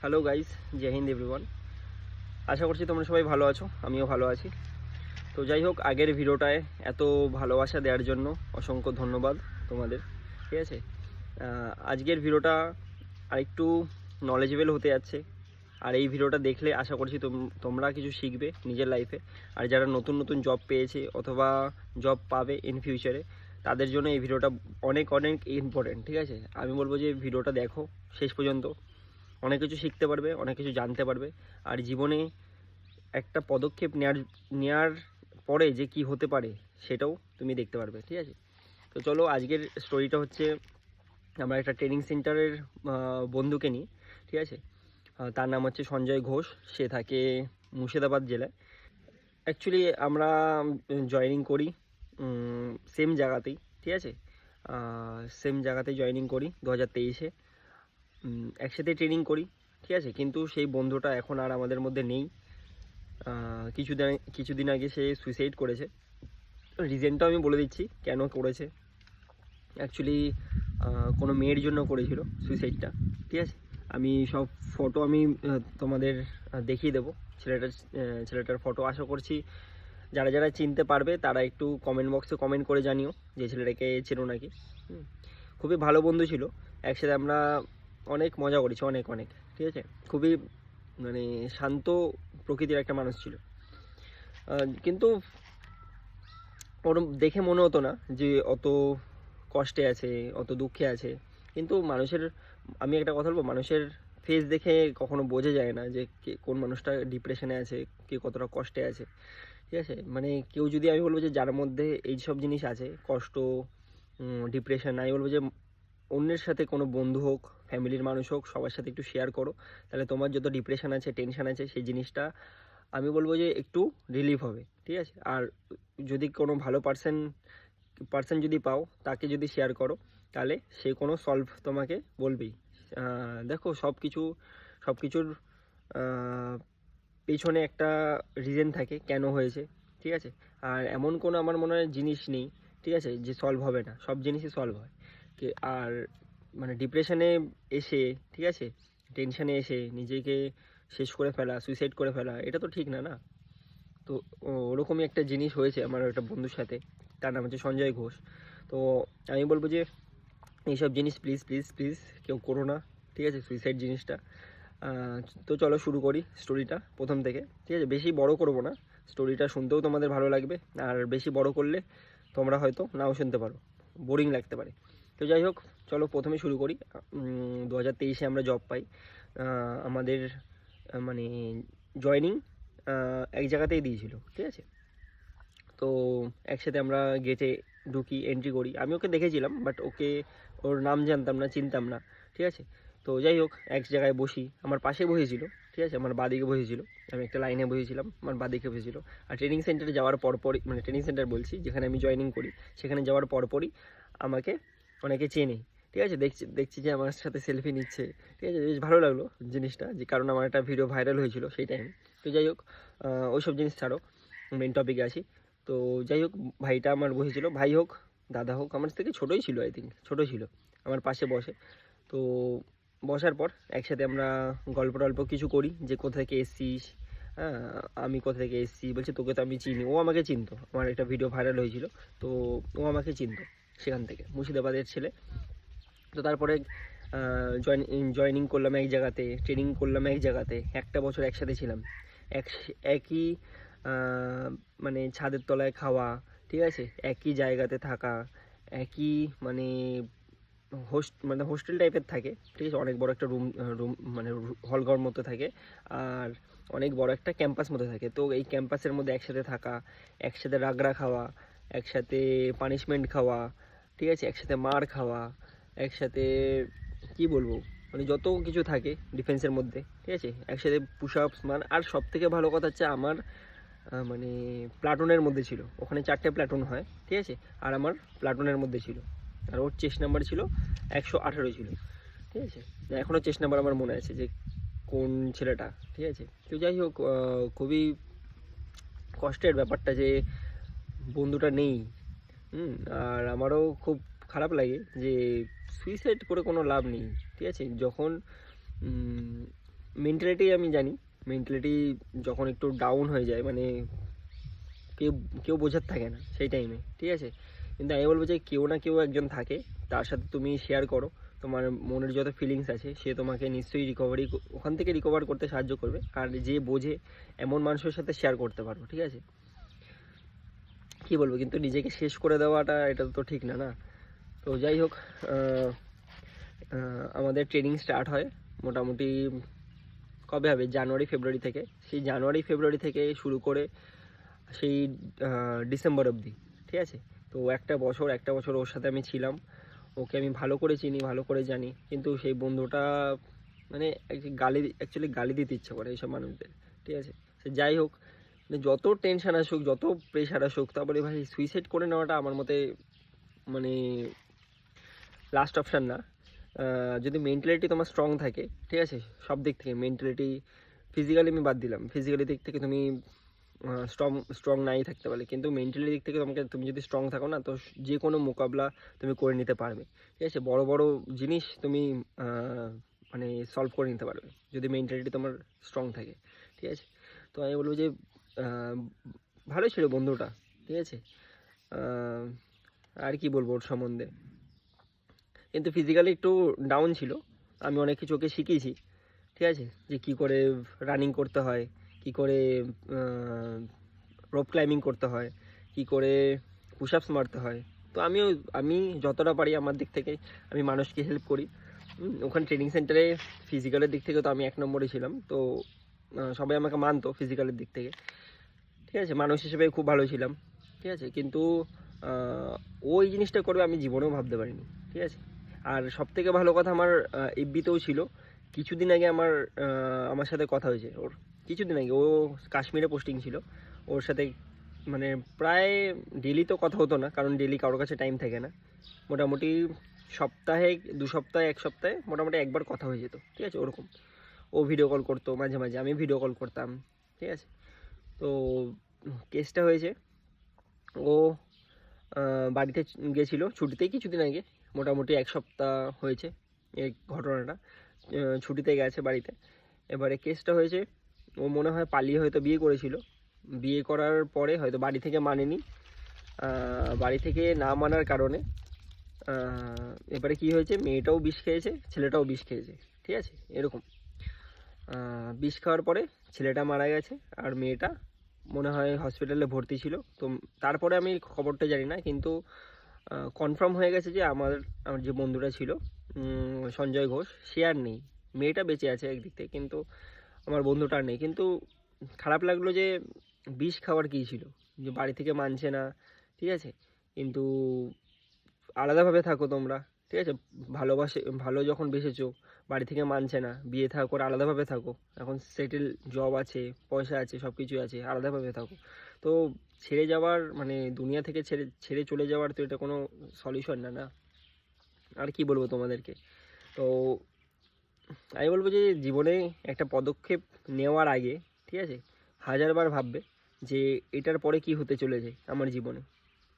Hello guys, জয় Hind everyone. আশা করছি তোমরা সবাই ভালো আছো, আমিও ভালো আছি। তো যাই হোক, আগের ভিডিওটায় এত ভালোবাসা দেওয়ার জন্য অসংখ্য ধন্যবাদ তোমাদের। ঠিক আছে, আজকের ভিডিওটা আরেকটু নলেজেবল হতে যাচ্ছে। আর এই ভিডিওটা দেখলে আশা করছি তোমরা কিছু শিখবে নিজের লাইফে। আর যারা নতুন নতুন জব পেয়েছে অথবা জব পাবে ইন ফিউচারে, তাদের জন্য এই ভিডিওটা অনেক অনেক ইম্পর্টেন্ট। ঠিক আছে, আমি বলবো যে ভিডিওটা দেখো শেষ পর্যন্ত, অনেক কিছু শিখতে পারবে, অনেক কিছু জানতে পারবে। আর জীবনে একটা পদক্ষেপ নেওয়ার পরে যে কি হতে পারে সেটাও তুমি দেখতে পারবে। ঠিক আছে, তো চলো আজকের স্টোরিটা হচ্ছে আমরা একটা ট্রেনিং সেন্টারের বন্ধুকে নিই। ঠিক আছে, তার নাম হচ্ছে সঞ্জয় ঘোষ। সে থাকে মুর্শিদাবাদ জেলায়। অ্যাকচুয়ালি আমরা জয়েনিং করি সেম জায়গাতেই। ঠিক আছে, সেম জায়গাতেই জয়েনিং করি 2023-এ। একসাথে ট্রেনিং করি। ঠিক আছে, কিন্তু সেই বন্ধুটা এখন আর আমাদের মধ্যে নেই। কিছুদিন আগে সে সুইসাইড করেছে। রিজনটা আমি বলে দিচ্ছি কেন করেছে। অ্যাকচুয়ালি কোনো মেয়ের জন্য করেছিল সুইসাইডটা। ঠিক আছে, আমি সব ফটো তোমাদের দেখিয়ে দেবো। ছেলেটার ফটো। আশা করছি যারা যারা চিনতে পারবে তারা একটু কমেন্ট বক্সে কমেন্ট করে জানিও যে ছেলেটাকে চেনো নাকি। খুবই ভালো বন্ধু ছিল, একসাথে আমরা অনেক মজা করেছি, অনেক অনেক। ঠিক আছে, খুবই মানে শান্ত প্রকৃতির একটা মানুষ ছিল। কিন্তু ওর দেখে মনে হতো না যে অত কষ্টে আছে, অত দুঃখে আছে। কিন্তু আমি একটা কথা বলবো, মানুষের ফেস দেখে কখনো বোঝা যায় না যে কোন মানুষটা ডিপ্রেশনে আছে, কে কতটা কষ্টে আছে। ঠিক আছে, মানে কেউ যদি, আমি বলবো যে যার মধ্যে এই সব জিনিস আছে, কষ্ট, ডিপ্রেশন, আমি বলবো যে অন্যের সাথে, কোনো বন্ধু হোক, ফ্যামিলির মানুষ হোক, সবার সাথে একটু শেয়ার করো। তাহলে তোমার যত ডিপ্রেশন আছে, টেনশন আছে, সেই জিনিসটা আমি বলবো যে একটু রিলিফ হবে। ঠিক আছে, আর যদি কোনো ভালো পার্সন যদি পাও, তাকে যদি শেয়ার করো, তাহলে সে কোনো সলভ তোমাকে বলবেই। দেখো, সব কিছুর পেছনে একটা রিজন থাকে কেন হয়েছে। ঠিক আছে, আর এমন কোনো আমার মনে হয় জিনিস নেই, ঠিক আছে, যে সলভ হবে না। সব জিনিসই সলভ হয়। আর মানে ডিপ্রেশনে এসে, ঠিক আছে, টেনশনে এসে নিজেকে শেষ করে ফেলা, সুইসাইড করে ফেলা, এটা তো ঠিক না, না? তো ওরকমই একটা জিনিস হয়েছে আমার একটা বন্ধুর সাথে। তার নাম হচ্ছে সঞ্জয় ঘোষ। তো আমি বলবো যে এইসব জিনিস প্লিজ প্লিজ প্লিজ কেউ করো না। ঠিক আছে, সুইসাইড জিনিসটা। তো চলো শুরু করি স্টোরিটা প্রথম থেকে। ঠিক আছে, বেশি বড় করবো না, স্টোরিটা শুনতেও তোমাদের ভালো লাগবে। আর বেশি বড় করলে তোমরা হয়তো নাও শুনতে পারো, বোরিং লাগতে পারে। তো যাই হোক, চলো প্রথমে শুরু করি। 2023-এ আমরা জব পাই। আমাদের মানে জয়নিং এক জায়গাতেই দিয়েছিল। ঠিক আছে, তো একসাথে আমরা গেটে ঢুকি, এন্ট্রি করি। আমি ওকে দেখেছিলাম, বাট ওর নাম জানতাম না, চিনতাম না। ঠিক আছে, তো যাই হোক, এক জায়গায় বসি, আমার পাশে বসেছিল। ঠিক আছে, আমার বাদিকে বসেছিল, আমি একটা লাইনে বসেছিলাম, আমার বাদিকে বসেছিল। আর ট্রেনিং সেন্টারে যাওয়ার পরপরই, মানে ট্রেনিং সেন্টার বলছি যেখানে আমি জয়েনিং করি, সেখানে যাওয়ার পরপরই আমাকে অনেকে চেনে। ঠিক আছে, দেখছি যে আমার সাথে সেলফি নিচ্ছে। ঠিক আছে, বেশ ভালো লাগলো জিনিসটা, যে কারণ আমার একটা ভিডিও ভাইরাল হয়েছিল সেই টাইমে। তো যাই হোক, ওইসব জিনিস ছাড়ো, মেন টপিকে আসি। তো যাই হোক, ভাইটা আমার বসেছিল, ভাই হোক দাদা হোক, আমার থেকে ছোটোই ছিল, আই থিঙ্ক ছোটো ছিল, আমার পাশে বসে। তো বসার পর একসাথে আমরা গল্প টল্প কিছু করি, যে কোথা থেকে এসছিস। হ্যাঁ, আমি কোথা থেকে এসেছি, বলছে তোকে তো আমি চিনি। ও আমাকে চিনতো, আমার একটা ভিডিও ভাইরাল হয়েছিল, তো ও আমাকে চিনতো সেখান থেকে, মুর্শিদাবাদের ছেলে। তো তারপরে জয়েনিং করলাম এক জায়গাতে, ট্রেনিং করলাম এক জায়গাতে, একটা বছর একসাথে ছিলাম। এক একই মানে ছাদের তলায় খাওয়া, ঠিক আছে, একই জায়গাতে থাকা, একই মানে হোস্টেল টাইপের থাকে। ঠিক আছে, অনেক বড় একটা রুম রুম মানে হলঘর মতো থাকে। আর অনেক বড় একটা ক্যাম্পাস মতো থাকে। তো এই ক্যাম্পাসের মধ্যে একসাথে থাকা, একসাথে রাগড়া খাওয়া, একসাথে পানিশমেন্ট খাওয়া, ঠিক আছে, একসাথে মার খাওয়া, একসাথে কি বলবো, মানে যত কিছু থাকে ডিফেন্সের মধ্যে। ঠিক আছে, একসাথে পুশ আপস মার। আর সব থেকে ভালো কথা হচ্ছে আমার মানে প্লাটুনের মধ্যে ছিল, ওখানে 4টে প্লাটুন হয়। ঠিক আছে, আর আমার প্লাটুনের মধ্যে ছিল। আর ওর চেস্ট নাম্বার ছিল 118 ছিল। ঠিক আছে, এখনও চেস্ট নাম্বার আমার মনে আছে যে কোন ছেলেটা। ঠিক আছে, তো যাই হোক, খুবই কষ্টের ব্যাপারটা যে বন্ধুটা নেই। আর আমারও খুব খারাপ লাগে যে সুইসাইড করে কোনো লাভ নেই। ঠিক আছে, যখন মেন্টালিটি আমি জানি, মেন্টালিটি যখন একটু ডাউন হয়ে যায়, মানে কেউ কেউ বোঝার থাকে না সেই টাইমে, ঠিক আছে। কিন্তু আমি বলবো যে কেউ না কেউ একজন থাকে, তার সাথে তুমি শেয়ার করো তোমার মনের যত ফিলিংস আছে, সে তোমাকে নিশ্চয়ই ওখান থেকে রিকভার করতে সাহায্য করবে। আর যে বোঝে এমন মানুষের সাথে শেয়ার করতে পারবো, ঠিক আছে। কী বলবো, কিন্তু নিজেকে শেষ করে দেওয়াটা এটা তো ঠিক না, না। তো যাই হোক, আমাদের ট্রেনিং স্টার্ট হয় মোটামুটি কবে হবে, জানুয়ারি ফেব্রুয়ারি থেকে। সেই জানুয়ারি ফেব্রুয়ারি থেকে শুরু করে সেই ডিসেম্বর অবধি, ঠিক আছে। তো একটা বছর ওর সাথে আমি ছিলাম, ওকে আমি ভালো করে চিনি, ভালো করে জানি। কিন্তু সেই বন্ধুটা মানে অ্যাকচুয়ালি গালি দিতে ইচ্ছে করে এইসব মানুষদের, ঠিক আছে। সে যাই হোক, মানে যত টেনশন আসুক, যত প্রেশার আসুক, তারপরে ভাই সুইসাইড করে নেওয়াটা আমার মতে মানে লাস্ট অপশান না। যদি মেন্টালিটি তোমার স্ট্রং থাকে, ঠিক আছে, সব দিক থেকে মেন্টালিটি, ফিজিক্যালি আমি বাদ দিলাম, ফিজিক্যালি দিক থেকে তুমি স্ট্রং নাই থাকতে পারলে, কিন্তু মেন্টালি দিক থেকে তুমি যদি স্ট্রং থাকো না, তো যে কোনো মোকাবিলা তুমি করে নিতে পারবে, ঠিক আছে। বড় বড় জিনিস তুমি মানে সলভ করে নিতে পারবে যদি মেন্টালিটি তোমার স্ট্রং থাকে, ঠিক আছে। তো আমি বলবো যে ভালোই ছিল বন্ধুটা, ঠিক আছে। আর কি বলবো ওর সম্বন্ধে, কিন্তু ফিজিক্যালি একটু ডাউন ছিল। আমি অনেক কিছু ওকে শিখিয়েছি, ঠিক আছে, যে কী করে রানিং করতে হয়, কী করে রোপ ক্লাইম্বিং করতে হয়, কী করে পুশ আপস মারতে হয়। তো আমি যতটা পারি আমার দিক থেকে আমি মানুষকে হেল্প করি। ওখানে ট্রেনিং সেন্টারে ফিজিক্যালের দিক থেকে তো আমি 1 নম্বরে ছিলাম। তো সবাই আমাকে মানতো ফিজিক্যালের দিক থেকে, ঠিক আছে। মানুষ হিসেবে খুব ভালো ছিলাম, ঠিক আছে। কিন্তু ওই জিনিসটা করবে আমি জীবনেও ভাবতে পারিনি, ঠিক আছে। আর সবথেকে ভালো কথা, আমার এফবিতেও ছিল। কিছুদিন আগে আমার সাথে কথা হয়েছে ওর, কিছুদিন আগে। ও কাশ্মীরে পোস্টিং ছিল। ওর সাথে মানে প্রায় ডেলি তো কথা হতো না, কারণ ডেলি কারোর কাছে টাইম থাকে না। মোটামুটি সপ্তাহে 2 সপ্তাহে 1 সপ্তাহে মোটামুটি একবার কথা হয়ে যেত, ঠিক আছে, ওরকম। ও ভিডিও কল করতো মাঝে মাঝে, আমি ভিডিও কল করতাম, ঠিক আছে। তো কেসটা হয়েছে, ও বাড়িতে গেছিলো ছুটিতেই কিছুদিন আগে, মোটামুটি 1 সপ্তাহ হয়েছে এই ঘটনাটা। ছুটিতে গেছে বাড়িতে। এবারে কেসটা হয়েছে, ও মনে হয় পালিয়ে হয়তো বিয়ে করেছিল। বিয়ে করার পরে হয়তো বাড়ি থেকে মানেনি। বাড়ি থেকে না মানার কারণে এবারে কি হয়েছে, মেয়েটাও বিষ খেয়েছে, ছেলেটাও বিষ খেয়েছে, ঠিক আছে, এরকম। বিষ খাওয়ার পরে ছেলেটা মারা গেছে, আর মেয়েটা মনে হয় হসপিটালে ভর্তি ছিল। তো তারপরে আমি খবরটা জানি না, কিন্তু কনফার্ম হয়ে গেছে যে আমার যে বন্ধুটা ছিল সঞ্জয় ঘোষ, সে আর নেই। মেয়েটা বেঁচে আছে একদিক থেকে, কিন্তু আমার বন্ধুটা আর নেই। কিন্তু খারাপ লাগলো যে বিষ খাওয়ার কী ছিল, যে বাড়ি থেকে মানছে না, ঠিক আছে। কিন্তু আলাদাভাবে থাকো তোমরা, ঠিক আছে, ভালো যখন বেসেছো, বাড়ি থেকে মানছে না, বিয়ে থা করে আলাদাভাবে থাকো। এখন সেটেল জব আছে, পয়সা আছে, সব কিছুই আছে, আলাদাভাবে থাকো। তো ছেড়ে যাওয়ার মানে দুনিয়া থেকে ছেড়ে চলে যাওয়ার তো এটা কোনো সলিউশন না, না। আর কি বলবো তোমাদেরকে। তো আমি বলবো যে জীবনে একটা পদক্ষেপ নেওয়ার আগে, ঠিক আছে, 1000বার ভাববে যে এটার পরে কি হতে চলেছে আমার জীবনে।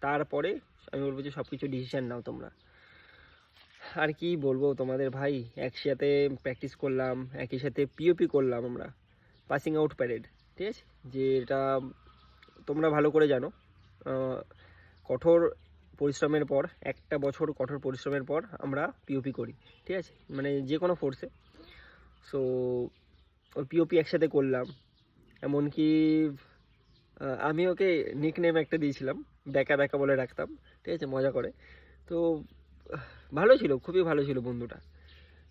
তারপরে আমি বলবো যে সব কিছু ডিসিশান নাও তোমরা। আর কি বলবো তোমাদের ভাই, একসাথে প্র্যাকটিস করলাম, একই সাথে পিওপি করলাম আমরা, পাসিং আউট প্যারেড, ঠিক আছে। যে এটা তোমরা ভালো করে জানো, কঠোর পরিশ্রমের পর, 1টা বছর কঠোর পরিশ্রমের পর আমরা পিওপি করি, ঠিক আছে, মানে যে কোনো ফোর্সে। সো ওই পিওপি একসাথে করলাম। এমনকি আমি ওকে নিকনেম একটা দিয়েছিলাম, ব্যাকা ব্যাকা বলে রাখতাম, ঠিক আছে, মজা করে। তো ভালো ছিল, খুবই ভালো ছিল বন্ধুটা,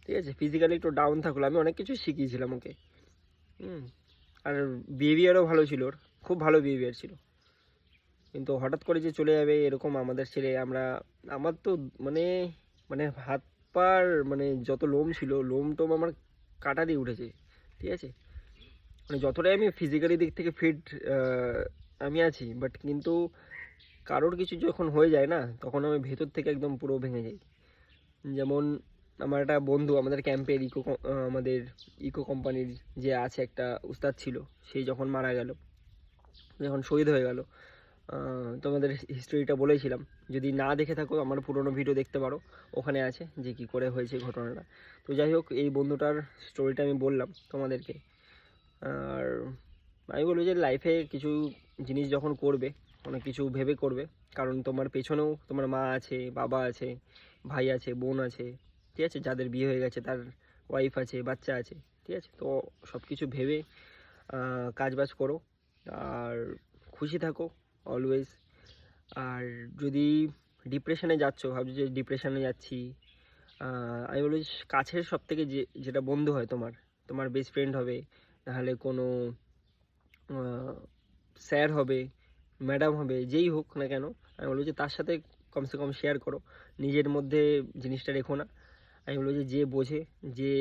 ঠিক আছে। ফিজিক্যালি একটু ডাউন থাকলো, আমি অনেক কিছু শিখিয়েছিলাম ওকে। আর বিহেভিয়ারও ভালো ছিল ওর, খুব ভালো বিহেভিয়ার ছিল। কিন্তু হঠাৎ করে যে চলে যাবে এরকম আমাদের ছেড়ে, আমার তো মানে মানে হাত পার মানে যত লোম ছিল, লোম টোম আমার কাটা দিয়ে উঠেছে, ঠিক আছে। মানে যতটাই আমি ফিজিক্যালি দিক থেকে ফিট আমি আছি, বাট কিন্তু কারোর কিছু যখন হয়ে যায় না, তখন আমি ভেতর থেকে একদম পুরো ভেঙে যাই। যেমন আমার একটা বন্ধু, আমাদের ক্যাম্পের আমাদের ইকো কোম্পানির যে আছে একটা উস্তাদ ছিল, সেই যখন মারা গেল, যখন শহীদ হয়ে গেল, তোমাদের হিস্টোরিটা বলেছিলাম, যদি না দেখে থাকো আমার পুরোনো ভিডিও দেখতে পারো, ওখানে আছে যে কী করে হয়েছে ঘটনাটা। তো যাই হোক, এই বন্ধুটার স্টোরিটা আমি বললাম তোমাদেরকে। আর আমি বলবো যে লাইফে কিছু জিনিস যখন করবে, অনেক কিছু ভেবে করবে, কারণ তোমার পেছনেও তোমার মা আছে, বাবা আছে, ভাই আছে, বোন আছে, ঠিক আছে, যাদের বিয়ে হয়ে গেছে, তার ওয়াইফ আছে, বাচ্চা আছে, ঠিক আছে। তো সব কিছু ভেবে কাজবাজ করো, আর খুশি থাকো অলওয়েজ। আর যদি ডিপ্রেশনে যাচ্ছ, ভাবছো যে ডিপ্রেশনে যাচ্ছি, আমি বলি কাছের সব থেকে যেটা বন্ধু হয় তোমার, তোমার বেস্ট ফ্রেন্ড হবে, নাহলে কোনো স্যার হবে, ম্যাডাম হবে, যেই হোক না কেন, আমি বলবো যে তার সাথে কমসে কম শেয়ার করো, নিজের মধ্যে জিনিসটা রেখো না। আমি বলবো যে বোঝে, যে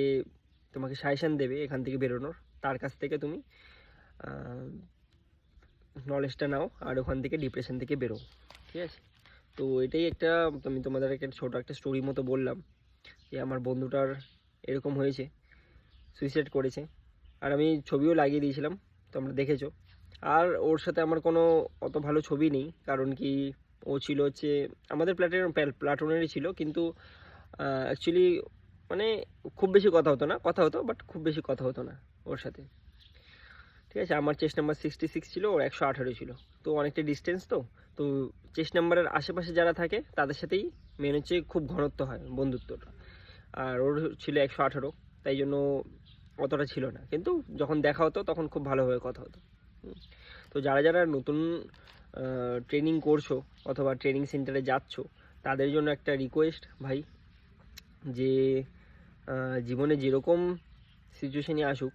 তোমাকে সাজেশান দেবে এখান থেকে বেরোনোর, তার কাছ থেকে তুমি নলেজটা নাও, আর ওখান থেকে ডিপ্রেশন থেকে বেরো, ঠিক আছে। তো এটাই একটা, আমি তোমাদের একটা ছোটো একটা স্টোরি মতো বললাম যে আমার বন্ধুটার এরকম হয়েছে, সুইসাইড করেছে। আর আমি ছবিও লাগিয়ে দিয়েছিলাম, তোমরা দেখেছো। আর ওর সাথে আমার কোনো অত ভালো ছবি নেই, কারণ কি ও ছিল হচ্ছে আমাদের প্লাটুনেরই ছিল, কিন্তু অ্যাকচুয়ালি মানে খুব বেশি কথা হতো না, কথা হতো বাট খুব বেশি কথা হতো না ওর সাথে, ঠিক আছে। আমার চেস্ট নাম্বার 66 ছিল, ওর 118 ছিল, তো অনেকটা ডিস্টেন্স। তো তো চেস্ট নাম্বারের আশেপাশে যারা থাকে তাদের সাথেই মেন হচ্ছে খুব ঘনত্ব হয় বন্ধুত্বটা, আর ওর ছিল 118, তাই জন্য অতটা ছিল না, কিন্তু যখন দেখা হতো তখন খুব ভালোভাবে কথা হতো। তো যারা যারা নতুন ট্রেনিং করছো অথবা ট্রেনিং সেন্টারে যাচ্ছ, তাদের জন্য একটা রিকোয়েস্ট ভাই, যে জীবনে যেরকম সিচুয়েশানই আসুক,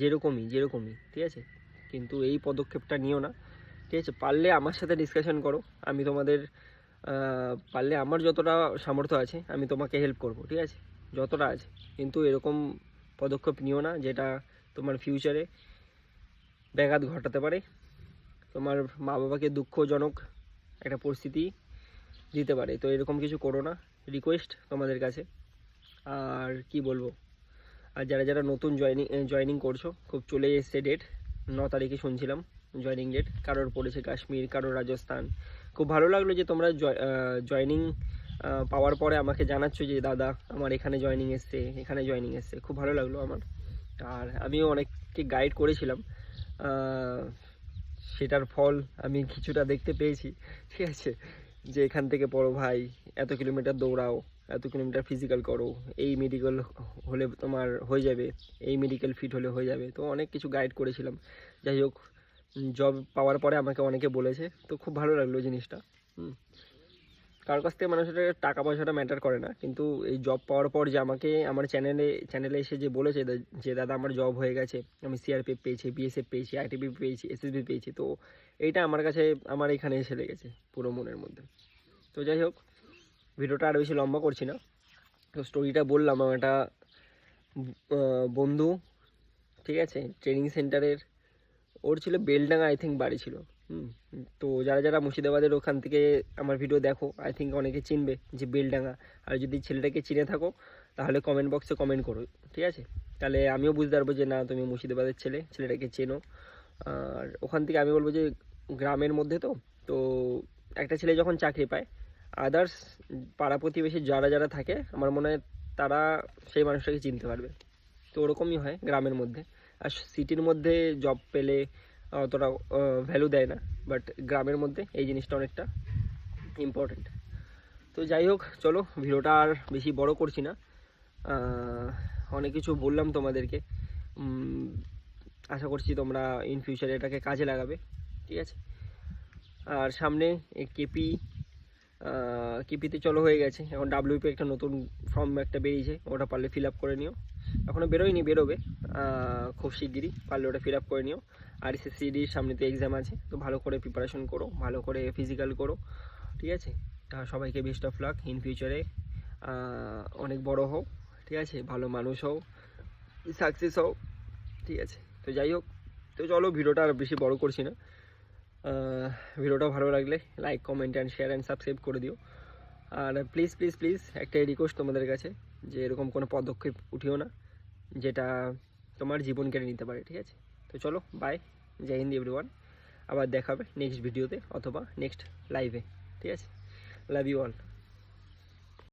যেরকমই, ঠিক আছে, কিন্তু এই পদক্ষেপটা নিও না, ঠিক আছে। পারলে আমার সাথে ডিসকাশন করো, আমি তোমাদের পারলে আমার যতটা সামর্থ্য আছে আমি তোমাকে হেল্প করব, ঠিক আছে, যতটা আছে। কিন্তু এরকম পদক্ষেপ নিও না যেটা তোমার ফিউচারে ব্যাঘাত ঘটাতে পারে, তোমার মা বাবাকে দুঃখজনক একটা পরিস্থিতি দিতে পারে। তো এরকম কিছু করো না, রিকোয়েস্ট তোমাদের কাছে। আর কি বলবো, আর যারা যারা নতুন জয়েনিং করছো, খুব চলে এসছে ডেট, 9 তারিখে শুনছিলাম জয়েনিং ডেট, কারোর পড়েছে কাশ্মীর, কারোর রাজস্থান। খুব ভালো লাগলো যে তোমরা জয়েনিং পাওয়ার পরে আমাকে জানাচ্ছ যে দাদা আমার এখানে জয়েনিং এসছে, এখানে জয়েনিং এসছে, খুব ভালো লাগলো আমার। আর আমিও অনেককে গাইড করেছিলাম, সেটার ফল আমি কিছুটা দেখতে পেয়েছি, ঠিক আছে, যে এখান থেকে পড়ো ভাই, এত কিলোমিটার দৌড়াও, এত কিলোমিটার ফিজিক্যাল করো, এই মেডিকেল হলে তোমার হয়ে যাবে, এই মেডিকেল ফিট হলে হয়ে যাবে। তো অনেক কিছু গাইড করেছিলাম। যাই হোক, জব পাওয়ার পরে আমাকে অনেকে বলেছে, তো খুব ভালো লাগলো জিনিসটা। কারোর কাছ থেকে মানুষের টাকা পয়সাটা ম্যাটার করে না, কিন্তু এই জব পাওয়ার পর যে আমাকে আমার চ্যানেলে এসে যে বলেছে যে দাদা আমার জব হয়ে গেছে, আমি সিআরপিএফ পেয়েছি, বিএসএফ পেয়েছি, আইটিবি পেয়েছি, এসএসবি পেয়েছি, তো এইটা আমার কাছে আমার এখানে এসে লেগেছে পুরো মনের মধ্যে। তো যাই হোক, ভিডিওটা আর বেশি লম্বা করছি না, তো স্টোরিটা বললাম। আমার একটা বন্ধু, ঠিক আছে, ট্রেনিং সেন্টারের, ওর ছিল বেলডাঙ্গা, আই থিঙ্ক বাড়ি ছিল। তো যারা যারা মুর্শিদাবাদের ওখান থেকে আমার ভিডিও দেখো, আই থিঙ্ক অনেকে চিনবে যে বেলডাঙ্গা। আর যদি ছেলেটাকে চিনে থাকো তাহলে কমেন্ট বক্সে কমেন্ট করো, ঠিক আছে, তাহলে আমিও বুঝতে পারবো যে না তুমি মুর্শিদাবাদের ছেলেটাকে চেনো। আর ওখান থেকে আমি বলবো যে গ্রামের মধ্যে, তো তো একটা ছেলে যখন চাকরি পায়, আদার্স পাড়া প্রতিবেশী যারা যারা থাকে, আমার মনে হয় তারা সেই মানুষটাকে চিনতে পারবে। তো ওরকমই হয় গ্রামের মধ্যে। আর সিটির মধ্যে জব পেলে অতটা ভ্যালু দেয় না, বাট গ্রামের মধ্যে এই জিনিসটা অনেকটা ইম্পর্টেন্ট। তো যাই হোক, চলো ভিডিওটা আর বেশি বড় করছি না, অনেক কিছু বললাম তোমাদেরকে। আশা করছি তোমরা ইন ফিউচারে এটাকে কাজে লাগাবে, ঠিক আছে। আর সামনে কেপিতে চলো হয়ে গেছে, এখন ডাব্লিউপি একটা নতুন ফর্ম একটা বেরিয়েছে, ওটা পারলে ফিল আপ করে নিও। এখনও বেরোয়নি, বেরোবে খুব শিগগিরই, পারলে ওটা ফিল আপ করে নিও। আর এসএসসিডির সামনে তো এক্সাম আছে, তো ভালো করে প্রিপারেশন করো, ভালো করে ফিজিক্যাল করো, ঠিক আছে। সবাইকে বেস্ট অফ লাক ইন ফিউচারে, অনেক বড় হও, ঠিক আছে, ভালো মানুষ হও, সাকসেস হও, ঠিক আছে। তো যাই হোক, তো চলো ভিডিওটা আর বেশি বড় করছি না। ভিডিওটা ভালো লাগলে like, comment and share and subscribe করে দিও। আর প্লিজ প্লিজ প্লিজ একটাই রিকোয়েস্ট তোমাদের কাছে, যে এরকম কোনো পদক্ষেপ উঠিও না যেটা তোমার জীবন কেড়ে নিতে পারে, ঠিক আছে। তো চলো, বাই, জয় হিন্দ এভরিওয়ান। আবার দেখাবে নেক্সট ভিডিওতে অথবা নেক্সট লাইভে। ঠিক আছে, লাভ ইউ অল।